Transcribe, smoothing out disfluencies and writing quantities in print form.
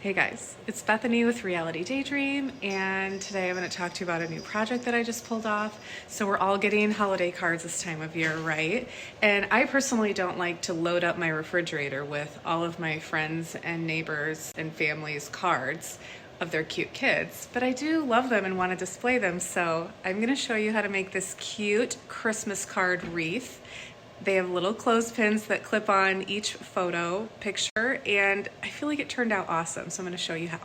Hey guys, it's Bethany with Daydream, and today I'm going to talk to you about a new project that I just pulled off. So we're all getting holiday cards this time of year, right? And I personally don't like to load up my refrigerator with all of my friends and neighbors and family's cards of their cute kids, but I do love them and want to display them. So I'm going to show you how to make this cute Christmas card wreath. They have little clothespins that clip on each photo picture, and I feel like it turned out awesome, so I'm going to show you how.